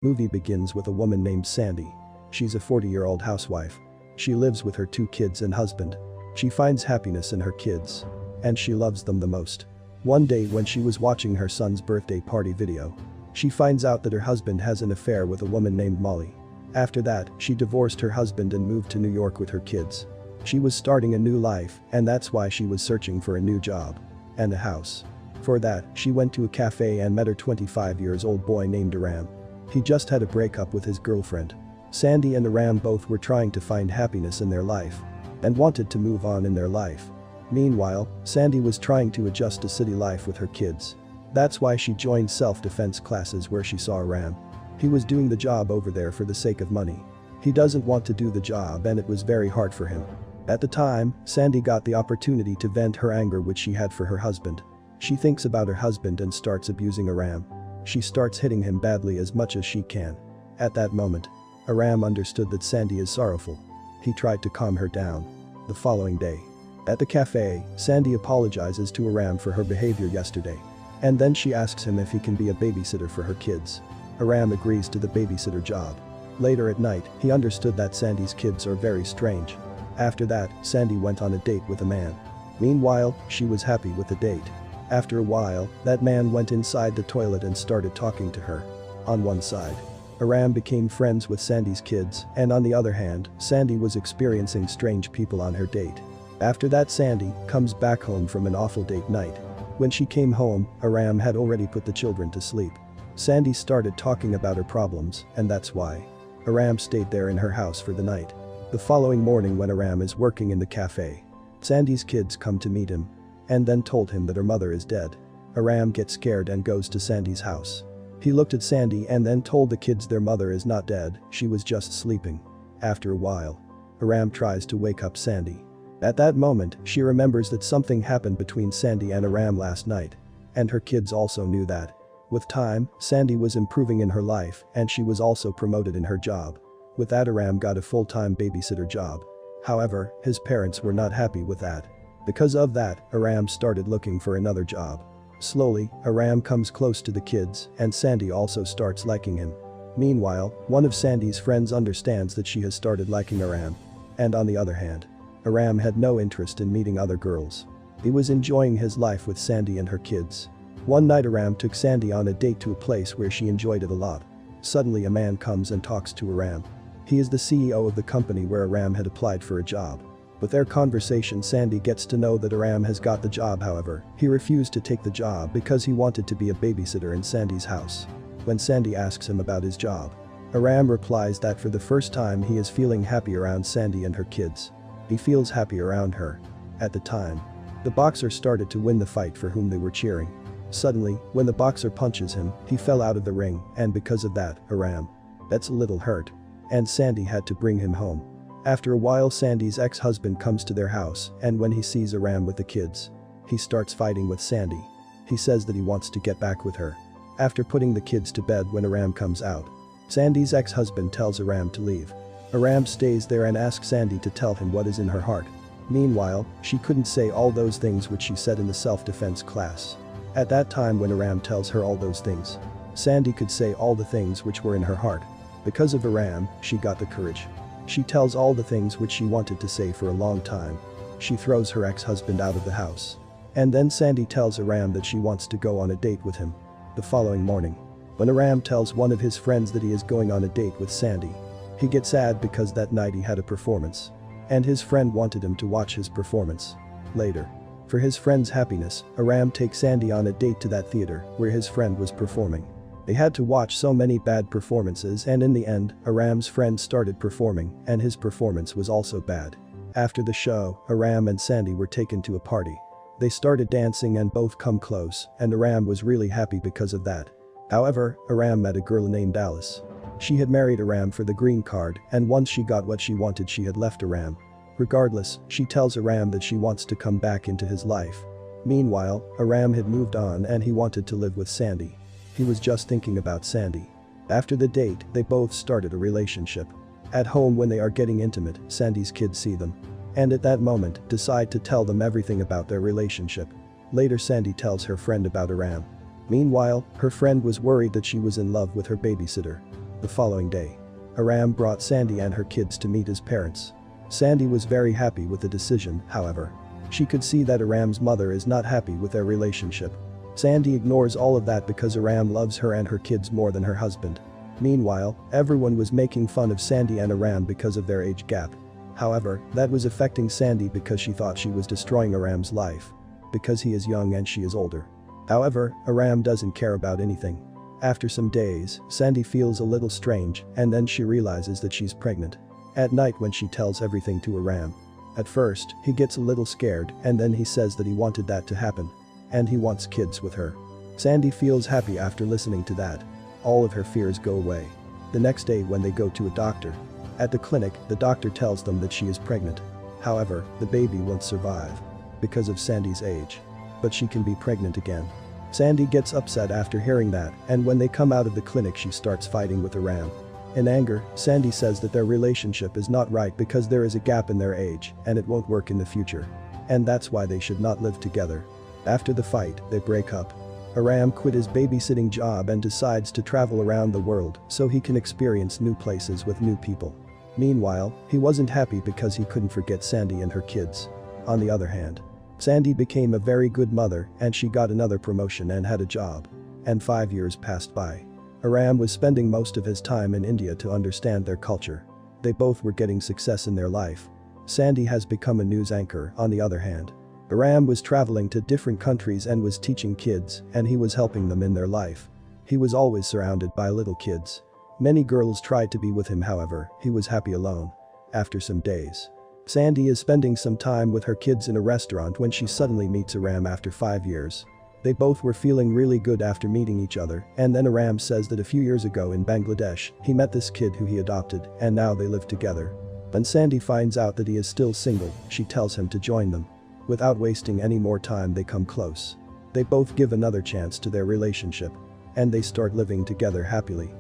Movie begins with a woman named Sandy. She's a 40-year-old housewife. She lives with her 2 kids and husband. She finds happiness in her kids. And she loves them the most. One day when she was watching her son's birthday party video, she finds out that her husband has an affair with a woman named Molly. After that, she divorced her husband and moved to New York with her kids. She was starting a new life, and that's why she was searching for a new job. And a house. For that, she went to a cafe and met her 25-year-old boy named Aram. He just had a breakup with his girlfriend. Sandy and Aram both were trying to find happiness in their life. And wanted to move on in their life. Meanwhile, Sandy was trying to adjust to city life with her kids. That's why she joined self-defense classes where she saw Aram. He was doing the job over there for the sake of money. He doesn't want to do the job and it was very hard for him. At the time, Sandy got the opportunity to vent her anger which she had for her husband. She thinks about her husband and starts abusing Aram. She starts hitting him badly as much as she can. At that moment, Aram understood that Sandy is sorrowful. He tried to calm her down. The following day, at the cafe, Sandy apologizes to Aram for her behavior yesterday. And then she asks him if he can be a babysitter for her kids. Aram agrees to the babysitter job. Later at night, he understood that Sandy's kids are very strange. After that, Sandy went on a date with a man. Meanwhile, she was happy with the date. After a while, that man went inside the toilet and started talking to her. On one side, Aram became friends with Sandy's kids, and on the other hand, Sandy was experiencing strange people on her date. After that, Sandy comes back home from an awful date night. When she came home, Aram had already put the children to sleep. Sandy started talking about her problems, and that's why Aram stayed there in her house for the night. The following morning when Aram is working in the cafe, Sandy's kids come to meet him. And then told him that her mother is dead. Aram gets scared and goes to Sandy's house. He looked at Sandy and then told the kids their mother is not dead, she was just sleeping. After a while, Aram tries to wake up Sandy. At that moment, she remembers that something happened between Sandy and Aram last night. And her kids also knew that. With time, Sandy was improving in her life and she was also promoted in her job. With that, Aram got a full-time babysitter job. However, his parents were not happy with that. Because of that, Aram started looking for another job. Slowly, Aram comes close to the kids and Sandy also starts liking him. Meanwhile, one of Sandy's friends understands that she has started liking Aram. And on the other hand, Aram had no interest in meeting other girls. He was enjoying his life with Sandy and her kids. One night Aram took Sandy on a date to a place where she enjoyed it a lot. Suddenly a man comes and talks to Aram. He is the CEO of the company where Aram had applied for a job. With their conversation, Sandy gets to know that Aram has got the job. However, he refused to take the job because he wanted to be a babysitter in Sandy's house. When Sandy asks him about his job, Aram replies that for the first time he is feeling happy around Sandy and her kids. He feels happy around her. At the time, the boxer started to win the fight for whom they were cheering. Suddenly, when the boxer punches him, he fell out of the ring, and because of that, Aram gets a little hurt. And Sandy had to bring him home. After a while, Sandy's ex-husband comes to their house, and when he sees Aram with the kids, he starts fighting with Sandy. He says that he wants to get back with her. After putting the kids to bed when Aram comes out, Sandy's ex-husband tells Aram to leave. Aram stays there and asks Sandy to tell him what is in her heart. Meanwhile, she couldn't say all those things which she said in the self-defense class. At that time when Aram tells her all those things, Sandy could say all the things which were in her heart. Because of Aram, she got the courage. She tells all the things which she wanted to say for a long time. She throws her ex-husband out of the house. And then Sandy tells Aram that she wants to go on a date with him. The following morning, when Aram tells one of his friends that he is going on a date with Sandy, he gets sad because that night he had a performance. And his friend wanted him to watch his performance. Later, for his friend's happiness, Aram takes Sandy on a date to that theater where his friend was performing. They had to watch so many bad performances, and in the end, Aram's friend started performing and his performance was also bad. After the show, Aram and Sandy were taken to a party. They started dancing and both come close, and Aram was really happy because of that. However, Aram met a girl named Alice. She had married Aram for the green card, and once she got what she wanted, she had left Aram. Regardless, she tells Aram that she wants to come back into his life. Meanwhile, Aram had moved on and he wanted to live with Sandy. He was just thinking about Sandy. After the date, they both started a relationship. At home when they are getting intimate, Sandy's kids see them. And at that moment, decide to tell them everything about their relationship. Later, Sandy tells her friend about Aram. Meanwhile, her friend was worried that she was in love with her babysitter. The following day, Aram brought Sandy and her kids to meet his parents. Sandy was very happy with the decision, however. She could see that Aram's mother is not happy with their relationship. Sandy ignores all of that because Aram loves her and her kids more than her husband. Meanwhile, everyone was making fun of Sandy and Aram because of their age gap. However, that was affecting Sandy because she thought she was destroying Aram's life. Because he is young and she is older. However, Aram doesn't care about anything. After some days, Sandy feels a little strange and then she realizes that she's pregnant. At night when she tells everything to Aram. At first, he gets a little scared and then he says that he wanted that to happen. And he wants kids with her. Sandy feels happy after listening to that. All of her fears go away. The next day when they go to a doctor. At the clinic, the doctor tells them that she is pregnant. However, the baby won't survive. Because of Sandy's age. But she can be pregnant again. Sandy gets upset after hearing that, and when they come out of the clinic she starts fighting with Aram. In anger, Sandy says that their relationship is not right because there is a gap in their age and it won't work in the future. And that's why they should not live together. After the fight, they break up. Aram quit his babysitting job and decides to travel around the world so he can experience new places with new people. Meanwhile, he wasn't happy because he couldn't forget Sandy and her kids. On the other hand, Sandy became a very good mother and she got another promotion and had a job. And 5 years passed by. Aram was spending most of his time in India to understand their culture. They both were getting success in their life. Sandy has become a news anchor, on the other hand. Aram was traveling to different countries and was teaching kids and he was helping them in their life. He was always surrounded by little kids. Many girls tried to be with him, however, he was happy alone. After some days, Sandy is spending some time with her kids in a restaurant when she suddenly meets Aram after 5 years. They both were feeling really good after meeting each other and then Aram says that a few years ago in Bangladesh, he met this kid who he adopted and now they live together. When Sandy finds out that he is still single, she tells him to join them. Without wasting any more time they come close. They both give another chance to their relationship. And they start living together happily.